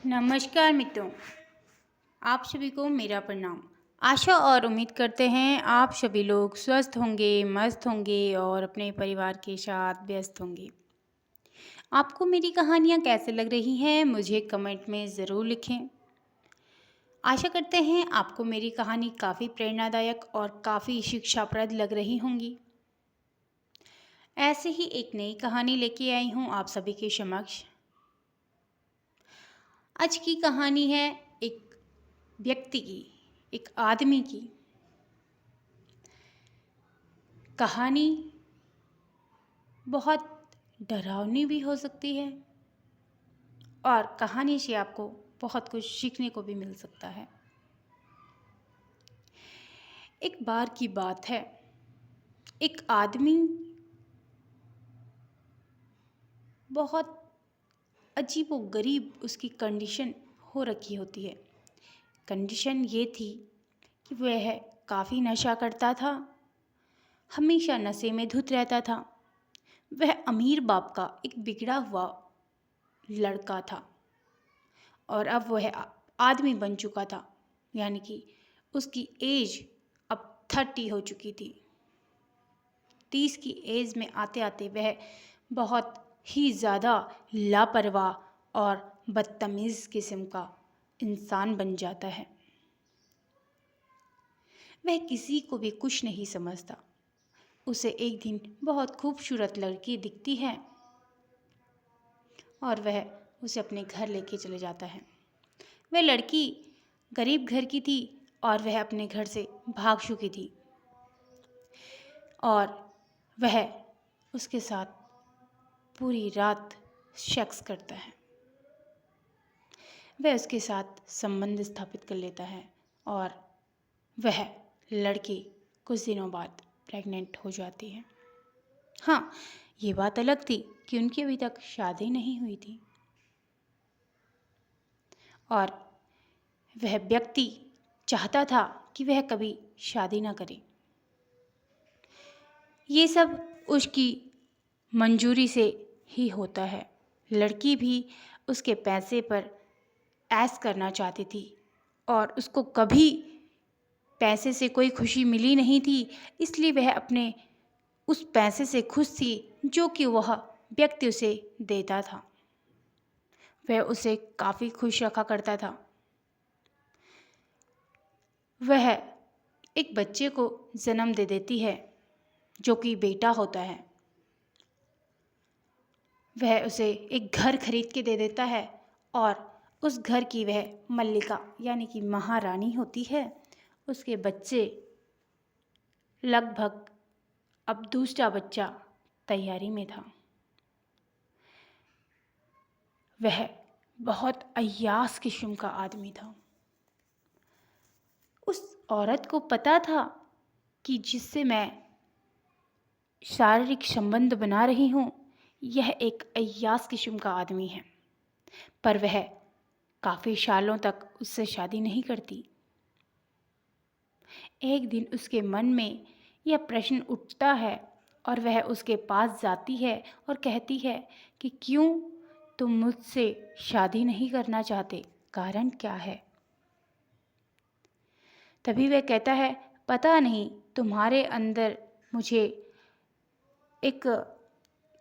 नमस्कार मित्रों, आप सभी को मेरा प्रणाम। आशा और उम्मीद करते हैं आप सभी लोग स्वस्थ होंगे, मस्त होंगे और अपने परिवार के साथ व्यस्त होंगे। आपको मेरी कहानियाँ कैसे लग रही हैं मुझे कमेंट में ज़रूर लिखें। आशा करते हैं आपको मेरी कहानी काफ़ी प्रेरणादायक और काफ़ी शिक्षाप्रद लग रही होंगी। ऐसे ही एक नई कहानी लेके आई हूँ आप सभी के समक्ष। आज की कहानी है एक व्यक्ति की, एक आदमी की। कहानी बहुत डरावनी भी हो सकती है और कहानी से आपको बहुत कुछ सीखने को भी मिल सकता है। एक बार की बात है, एक आदमी बहुत अजीब व गरीब उसकी कंडीशन हो रखी होती है। कंडीशन ये थी कि वह काफ़ी नशा करता था, हमेशा नशे में धुत रहता था। वह अमीर बाप का एक बिगड़ा हुआ लड़का था और अब वह आदमी बन चुका था, यानी कि उसकी एज अब 30 हो चुकी थी। 30 की एज में आते आते वह बहुत ही ज़्यादा लापरवाह और बदतमीज़ किस्म का इंसान बन जाता है। वह किसी को भी कुछ नहीं समझता। उसे एक दिन बहुत खूबसूरत लड़की दिखती है और वह उसे अपने घर लेके चले जाता है। वह लड़की गरीब घर की थी और वह अपने घर से भाग चुकी थी और वह उसके साथ पूरी रात सेक्स करता है। वह उसके साथ संबंध स्थापित कर लेता है और वह लड़की कुछ दिनों बाद प्रेग्नेंट हो जाती है। हाँ, ये बात अलग थी कि उनकी अभी तक शादी नहीं हुई थी और वह व्यक्ति चाहता था कि वह कभी शादी ना करे। ये सब उसकी मंजूरी से ही होता है। लड़की भी उसके पैसे पर ऐश करना चाहती थी और उसको कभी पैसे से कोई खुशी मिली नहीं थी, इसलिए वह अपने उस पैसे से खुश थी जो कि वह व्यक्ति उसे देता था। वह उसे काफ़ी खुश रखा करता था। वह एक बच्चे को जन्म दे देती है जो कि बेटा होता है। वह उसे एक घर खरीद के दे देता है और उस घर की वह मल्लिका यानी कि महारानी होती है। उसके बच्चे लगभग अब दूसरा बच्चा तैयारी में था। वह बहुत अय्यास किस्म का आदमी था। उस औरत को पता था कि जिससे मैं शारीरिक संबंध बना रही हूँ यह एक अय्यास किस्म का आदमी है, पर वह काफ़ी सालों तक उससे शादी नहीं करती। एक दिन उसके मन में यह प्रश्न उठता है और वह उसके पास जाती है और कहती है कि क्यों तुम मुझसे शादी नहीं करना चाहते, कारण क्या है? तभी वह कहता है, पता नहीं तुम्हारे अंदर मुझे एक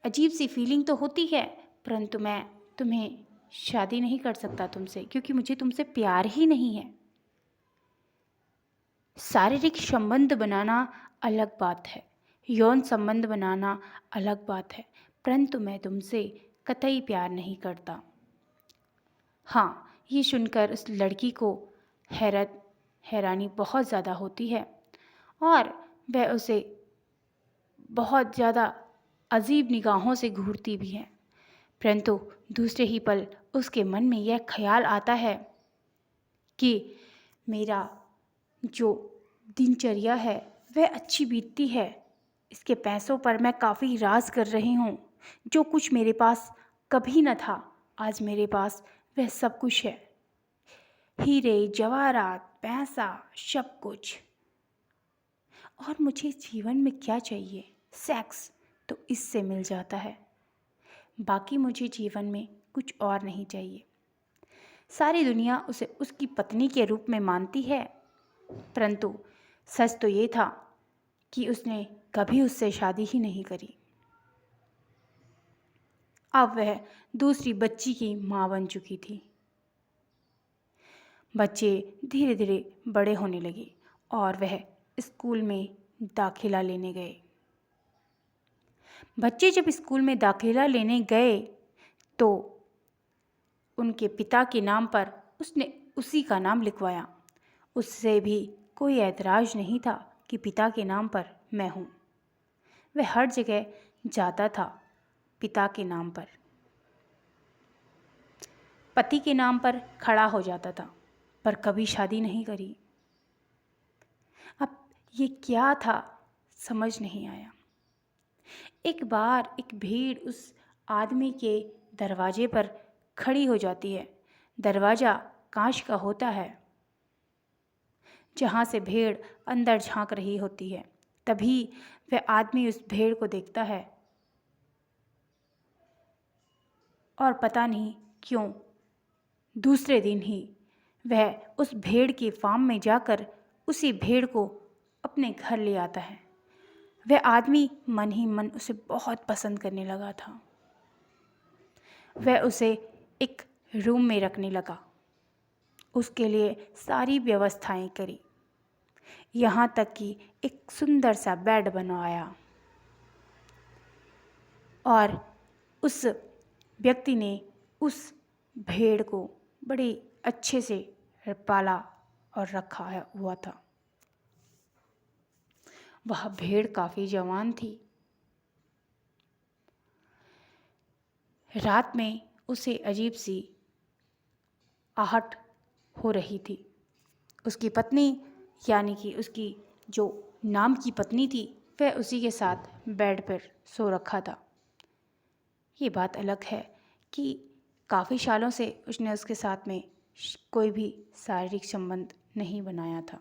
अजीब सी फीलिंग तो होती है, परंतु मैं तुम्हें शादी नहीं कर सकता तुमसे, क्योंकि मुझे तुमसे प्यार ही नहीं है। शारीरिक संबंध बनाना अलग बात है, यौन संबंध बनाना अलग बात है, परंतु मैं तुमसे कतई प्यार नहीं करता। हाँ, ये सुनकर उस लड़की को हैरानी बहुत ज़्यादा होती है और वह उसे बहुत ज़्यादा अजीब निगाहों से घूरती भी है, परंतु दूसरे ही पल उसके मन में यह ख्याल आता है कि मेरा जो दिनचर्या है वह अच्छी बीतती है। इसके पैसों पर मैं काफ़ी राज कर रही हूँ। जो कुछ मेरे पास कभी न था, आज मेरे पास वह सब कुछ है। हीरे जवाहरात, पैसा, सब कुछ। और मुझे जीवन में क्या चाहिए? सेक्स तो इससे मिल जाता है, बाकी मुझे जीवन में कुछ और नहीं चाहिए। सारी दुनिया उसे उसकी पत्नी के रूप में मानती है, परंतु सच तो ये था कि उसने कभी उससे शादी ही नहीं करी। अब वह दूसरी बच्ची की माँ बन चुकी थी। बच्चे धीरे धीरे बड़े होने लगे और वह स्कूल में दाखिला लेने गए। बच्चे जब स्कूल में दाखिला लेने गए तो उनके पिता के नाम पर उसने उसी का नाम लिखवाया। उससे भी कोई ऐतराज़ नहीं था कि पिता के नाम पर मैं हूँ। वह हर जगह जाता था पिता के नाम पर, पति के नाम पर खड़ा हो जाता था, पर कभी शादी नहीं करी। अब ये क्या था समझ नहीं आया। एक बार एक भीड़ उस आदमी के दरवाजे पर खड़ी हो जाती है। दरवाज़ा कांच का होता है, जहाँ से भेड़ अंदर झांक रही होती है। तभी वह आदमी उस भेड़ को देखता है और पता नहीं क्यों दूसरे दिन ही वह उस भेड़ के फार्म में जाकर उसी भेड़ को अपने घर ले आता है। वह आदमी मन ही मन उसे बहुत पसंद करने लगा था। वह उसे एक रूम में रखने लगा, उसके लिए सारी व्यवस्थाएं करी, यहाँ तक कि एक सुंदर सा बेड बनवाया। और उस व्यक्ति ने उस भेड़ को बड़े अच्छे से पाला और रखा हुआ था। वह भेड़ काफ़ी जवान थी। रात में उसे अजीब सी आहट हो रही थी। उसकी पत्नी यानी कि उसकी जो नाम की पत्नी थी वह उसी के साथ बेड पर सो रखा था। ये बात अलग है कि काफ़ी सालों से उसने उसके साथ में कोई भी शारीरिक संबंध नहीं बनाया था,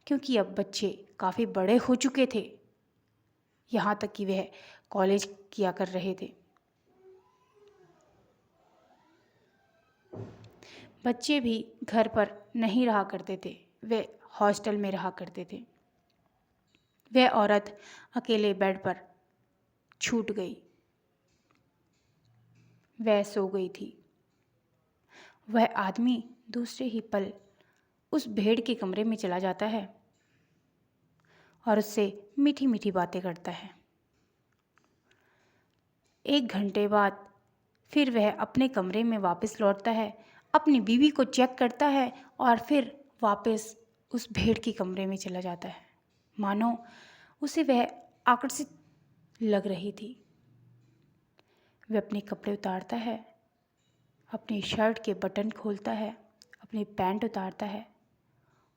क्योंकि अब बच्चे काफ़ी बड़े हो चुके थे, यहाँ तक कि वह कॉलेज किया कर रहे थे। बच्चे भी घर पर नहीं रहा करते थे, वे हॉस्टल में रहा करते थे। वह औरत अकेले बेड पर छूट गई। वह सो गई थी। वह आदमी दूसरे ही पल उस भेड़ के कमरे में चला जाता है और उससे मीठी मीठी बातें करता है। 1 घंटे बाद फिर वह अपने कमरे में वापस लौटता है, अपनी बीवी को चेक करता है और फिर वापस उस भेड़ के कमरे में चला जाता है, मानो उसे वह आकर्षित लग रही थी। वह अपने कपड़े उतारता है, अपनी शर्ट के बटन खोलता है, अपनी पैंट उतारता है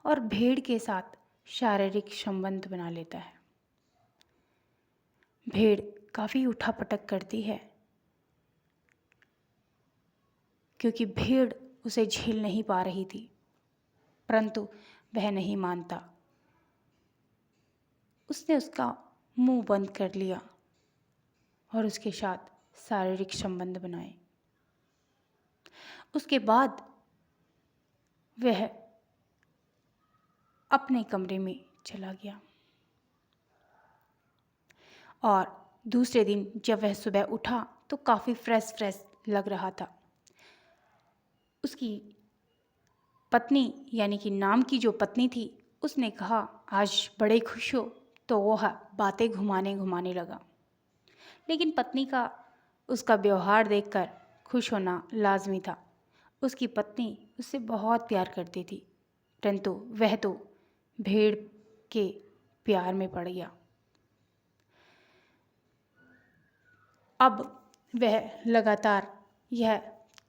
और भेड़ के साथ शारीरिक संबंध बना लेता है। भेड़ काफ़ी उठापटक करती है, क्योंकि भेड़ उसे झेल नहीं पा रही थी, परंतु वह नहीं मानता। उसने उसका मुंह बंद कर लिया और उसके साथ शारीरिक संबंध बनाए। उसके बाद वह अपने कमरे में चला गया और दूसरे दिन जब वह सुबह उठा तो काफ़ी फ्रेश लग रहा था। उसकी पत्नी यानी कि नाम की जो पत्नी थी उसने कहा, आज बड़े खुश हो, तो वह बातें घुमाने लगा। लेकिन पत्नी का उसका व्यवहार देखकर खुश होना लाजमी था। उसकी पत्नी उससे बहुत प्यार करती थी, परंतु वह तो भेड़ के प्यार में पड़ गया। अब वह लगातार यह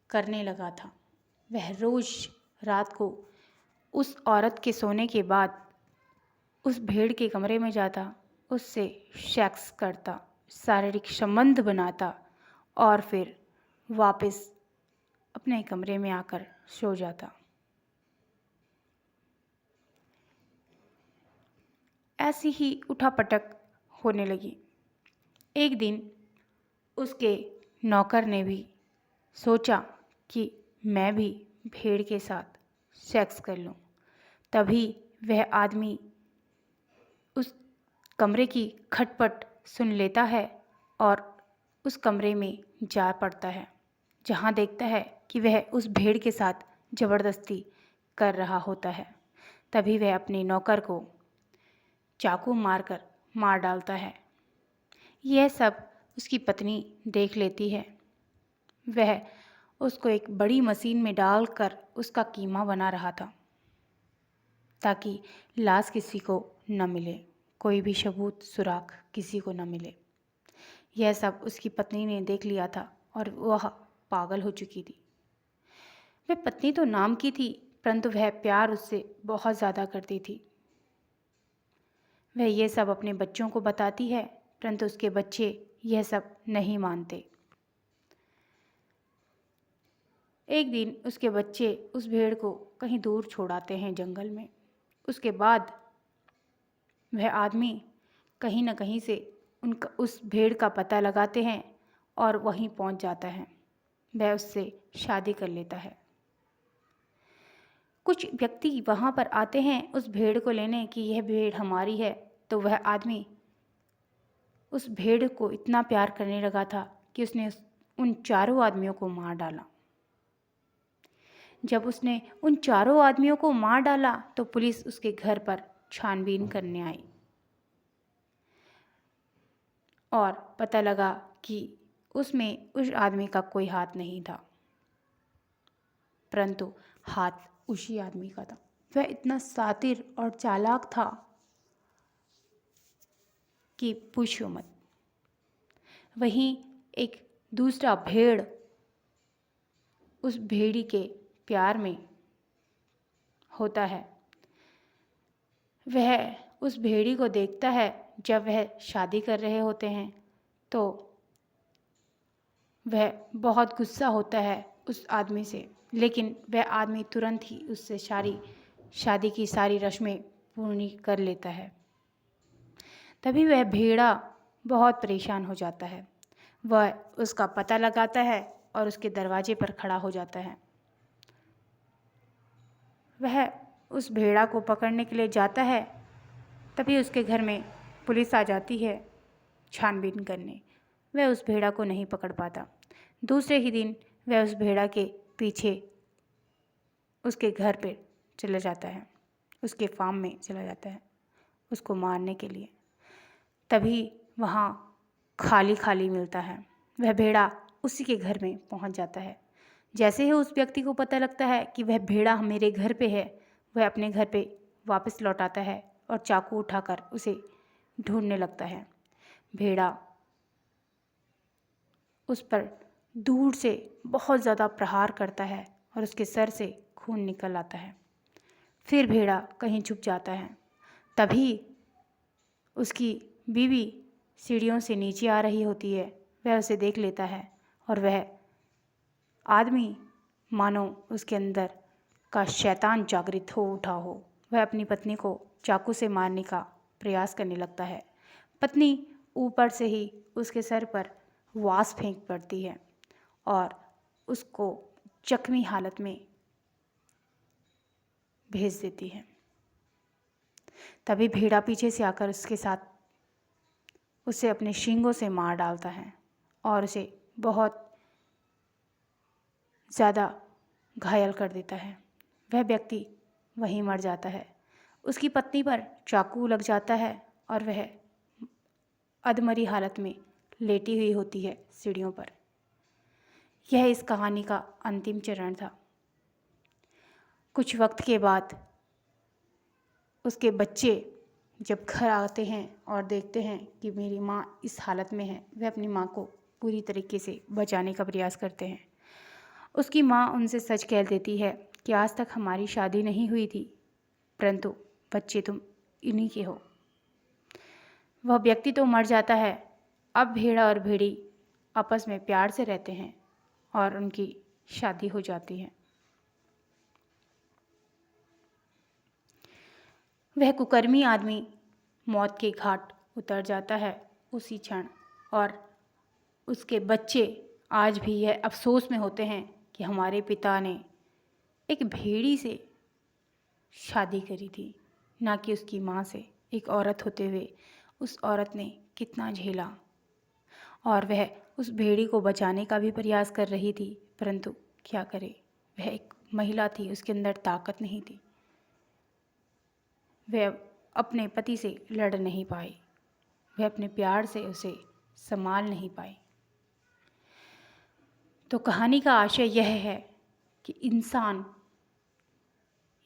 करने लगा था। वह रोज़ रात को उस औरत के सोने के बाद उस भेड़ के कमरे में जाता, उससे सेक्स करता, शारीरिक संबंध बनाता और फिर वापस अपने कमरे में आकर सो जाता। ऐसी ही उठापटक होने लगी। एक दिन उसके नौकर ने भी सोचा कि मैं भी भेड़ के साथ सेक्स कर लूं। तभी वह आदमी उस कमरे की खटपट सुन लेता है और उस कमरे में जा पड़ता है, जहाँ देखता है कि वह उस भेड़ के साथ ज़बरदस्ती कर रहा होता है। तभी वह अपने नौकर को चाकू मारकर मार डालता है। यह सब उसकी पत्नी देख लेती है। वह उसको एक बड़ी मशीन में डालकर उसका कीमा बना रहा था, ताकि लाश किसी को न मिले, कोई भी सबूत सुराग किसी को न मिले। यह सब उसकी पत्नी ने देख लिया था और वह पागल हो चुकी थी। वह पत्नी तो नाम की थी, परंतु वह प्यार उससे बहुत ज़्यादा करती थी। वह ये सब अपने बच्चों को बताती है, परंतु उसके बच्चे यह सब नहीं मानते। एक दिन उसके बच्चे उस भेड़ को कहीं दूर छोड़ाते हैं जंगल में। उसके बाद वह आदमी कहीं न कहीं से उस भेड़ का पता लगाते हैं और वहीं पहुंच जाता है। वह उससे शादी कर लेता है। कुछ व्यक्ति वहाँ पर आते हैं उस भेड़ को लेने कि यह भेड़ हमारी है, तो वह आदमी उस भेड़ को इतना प्यार करने लगा था कि उसने उन चारों आदमियों को मार डाला। जब उसने उन चारों आदमियों को मार डाला तो पुलिस उसके घर पर छानबीन करने आई और पता लगा कि उसमें उस आदमी का कोई हाथ नहीं था, परंतु हाथ उसी आदमी का था। वह इतना शातिर और चालाक था कि पूछो मत। वहीं एक दूसरा भेड़ उस भेड़ी के प्यार में होता है। वह उस भेड़ी को देखता है जब वह शादी कर रहे होते हैं, तो वह बहुत गुस्सा होता है उस आदमी से, लेकिन वह आदमी तुरंत ही उससे शादी की सारी रस्में पूर्ण कर लेता है। तभी वह भेड़ा बहुत परेशान हो जाता है। वह उसका पता लगाता है और उसके दरवाजे पर खड़ा हो जाता है। वह उस भेड़ा को पकड़ने के लिए जाता है। तभी उसके घर में पुलिस आ जाती है छानबीन करने। वह उस भेड़ा को नहीं पकड़ पाता। दूसरे ही दिन वह उस भेड़ा के पीछे उसके घर पे चला जाता है, उसके फार्म में चला जाता है उसको मारने के लिए। तभी वहाँ खाली खाली मिलता है। वह भेड़ा उसी के घर में पहुँच जाता है। जैसे ही उस व्यक्ति को पता लगता है कि वह भेड़ा मेरे घर पे है, वह अपने घर पे वापस लौट आता है और चाकू उठाकर उसे ढूंढने लगता है। भेड़ा उस पर दूर से बहुत ज़्यादा प्रहार करता है और उसके सर से खून निकल आता है। फिर भेड़ा कहीं छुप जाता है। तभी उसकी बीवी सीढ़ियों से नीचे आ रही होती है। वह उसे देख लेता है और वह आदमी मानो उसके अंदर का शैतान जागृत हो उठा हो। वह अपनी पत्नी को चाकू से मारने का प्रयास करने लगता है। पत्नी ऊपर से ही उसके सर पर वास फेंक पड़ती है और उसको जख्मी हालत में भेज देती है। तभी भेड़ा पीछे से आकर उसके साथ उसे अपने सींगों से मार डालता है और उसे बहुत ज़्यादा घायल कर देता है। वह व्यक्ति वहीं मर जाता है। उसकी पत्नी पर चाकू लग जाता है और वह अधमरी हालत में लेटी हुई होती है सीढ़ियों पर। यह इस कहानी का अंतिम चरण था। कुछ वक्त के बाद उसके बच्चे जब घर आते हैं और देखते हैं कि मेरी माँ इस हालत में है, वह अपनी माँ को पूरी तरीके से बचाने का प्रयास करते हैं। उसकी माँ उनसे सच कह देती है कि आज तक हमारी शादी नहीं हुई थी, परंतु बच्चे तुम इन्हीं के हो। वह व्यक्ति तो मर जाता है। अब भेड़ा और भेड़ी आपस में प्यार से रहते हैं और उनकी शादी हो जाती है। वह कुकर्मी आदमी मौत के घाट उतर जाता है उसी क्षण और उसके बच्चे आज भी यह अफसोस में होते हैं कि हमारे पिता ने एक भेड़ी से शादी करी थी, ना कि उसकी माँ से। एक औरत होते हुए उस औरत ने कितना झेला, और वह उस भेड़ी को बचाने का भी प्रयास कर रही थी, परंतु क्या करे, वह एक महिला थी, उसके अंदर ताकत नहीं थी। वह अपने पति से लड़ नहीं पाई, वह अपने प्यार से उसे संभाल नहीं पाई। तो कहानी का आशय यह है कि इंसान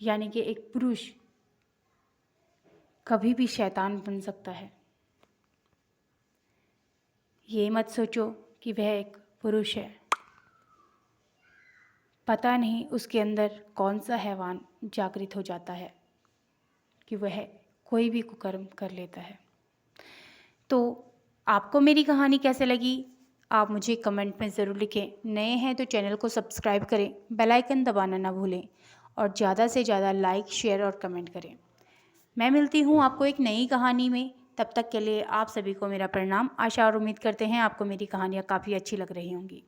यानी कि एक पुरुष कभी भी शैतान बन सकता है। ये मत सोचो कि वह एक पुरुष है, पता नहीं उसके अंदर कौन सा हैवान जागृत हो जाता है कि वह कोई भी कुकर्म कर लेता है। तो आपको मेरी कहानी कैसे लगी, आप मुझे कमेंट में ज़रूर लिखें। नए हैं तो चैनल को सब्सक्राइब करें, बेल आइकन दबाना ना भूलें, और ज़्यादा से ज़्यादा लाइक, शेयर और कमेंट करें। मैं मिलती हूँ आपको एक नई कहानी में, तब तक के लिए आप सभी को मेरा प्रणाम। आशा और उम्मीद करते हैं आपको मेरी कहानियाँ काफ़ी अच्छी लग रही होंगी।